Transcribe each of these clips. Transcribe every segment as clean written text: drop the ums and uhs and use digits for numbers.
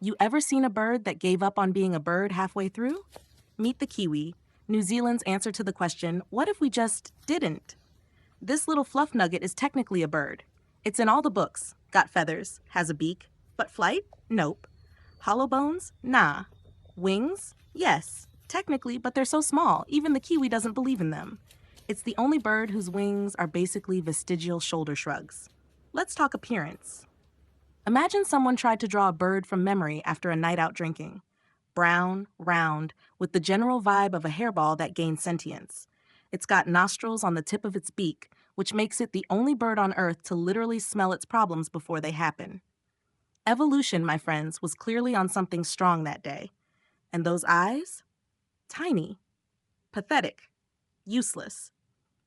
You ever seen a bird that gave up on being a bird halfway through? Meet the kiwi, New Zealand's answer to the question, what if we just didn't? This little fluff nugget is technically a bird. It's in all the books. Got feathers, has a beak, but flight? Nope. Hollow bones? Nah. Wings? Yes. Technically, but they're so small, even the kiwi doesn't believe in them. It's the only bird whose wings are basically vestigial shoulder shrugs. Let's talk appearance. Imagine someone tried to draw a bird from memory after a night out drinking. Brown, round, with the general vibe of a hairball that gains sentience. It's got nostrils on the tip of its beak, which makes it the only bird on Earth to literally smell its problems before they happen. Evolution, my friends, was clearly on something strong that day. And those eyes? Tiny. Pathetic. Useless.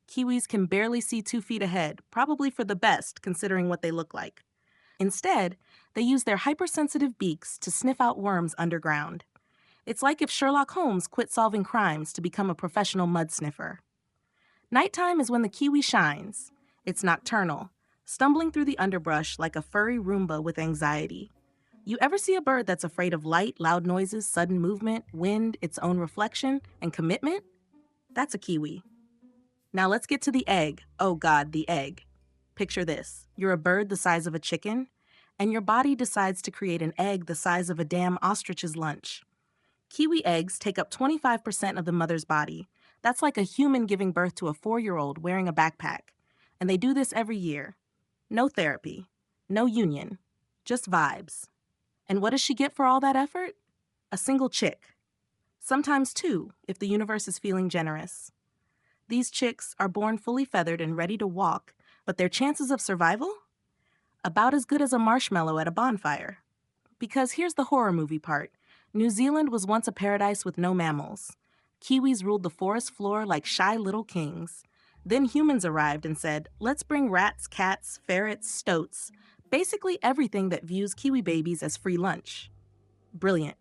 Kiwis can barely see 2 feet ahead, probably for the best, considering what they look like. Instead, they use their hypersensitive beaks to sniff out worms underground. It's like if Sherlock Holmes quit solving crimes to become a professional mud sniffer. Nighttime is when the kiwi shines. It's nocturnal, stumbling through the underbrush like a furry Roomba with anxiety. You ever see a bird that's afraid of light, loud noises, sudden movement, wind, its own reflection, and commitment? That's a kiwi. Now let's get to the egg. Oh God, the egg. Picture this. You're a bird the size of a chicken, and your body decides to create an egg the size of a damn ostrich's lunch. Kiwi eggs take up 25% of the mother's body. That's like a human giving birth to a 4-year-old wearing a backpack. And they do this every year. No therapy. No union. Just vibes. And what does she get for all that effort? A single chick. Sometimes 2, if the universe is feeling generous. These chicks are born fully feathered and ready to walk, but their chances of survival? About as good as a marshmallow at a bonfire. Because here's the horror movie part. New Zealand was once a paradise with no mammals. Kiwis ruled the forest floor like shy little kings. Then humans arrived and said, let's bring rats, cats, ferrets, stoats, basically everything that views kiwi babies as free lunch. Brilliant.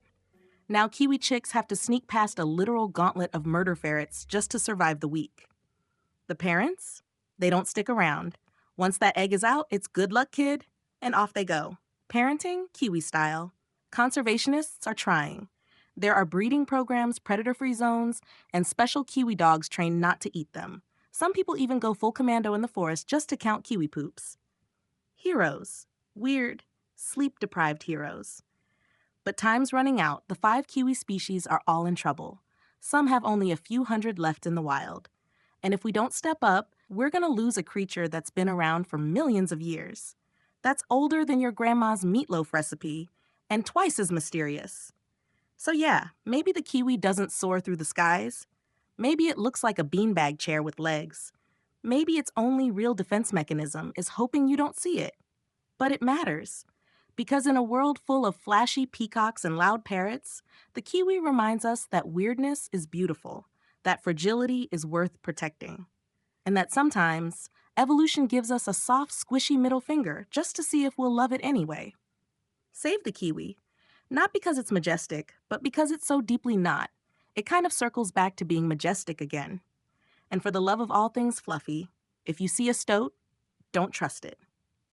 Now kiwi chicks have to sneak past a literal gauntlet of murder ferrets just to survive the week. The parents? They don't stick around. Once that egg is out, it's good luck, kid, and off they go. Parenting, kiwi style. Conservationists are trying. There are breeding programs, predator-free zones, and special kiwi dogs trained not to eat them. Some people even go full commando in the forest just to count kiwi poops. Heroes. Weird, sleep-deprived heroes. But time's running out. The 5 kiwi species are all in trouble. Some have only a few hundred left in the wild. And if we don't step up, we're going to lose a creature that's been around for millions of years. That's older than your grandma's meatloaf recipe, and twice as mysterious. So yeah, maybe the kiwi doesn't soar through the skies. Maybe it looks like a beanbag chair with legs. Maybe its only real defense mechanism is hoping you don't see it. But it matters. Because in a world full of flashy peacocks and loud parrots, the kiwi reminds us that weirdness is beautiful, that fragility is worth protecting, and that sometimes evolution gives us a soft, squishy middle finger just to see if we'll love it anyway. Save the kiwi, not because it's majestic, but because it's so deeply not. It kind of circles back to being majestic again. And for the love of all things fluffy, if you see a stoat, don't trust it.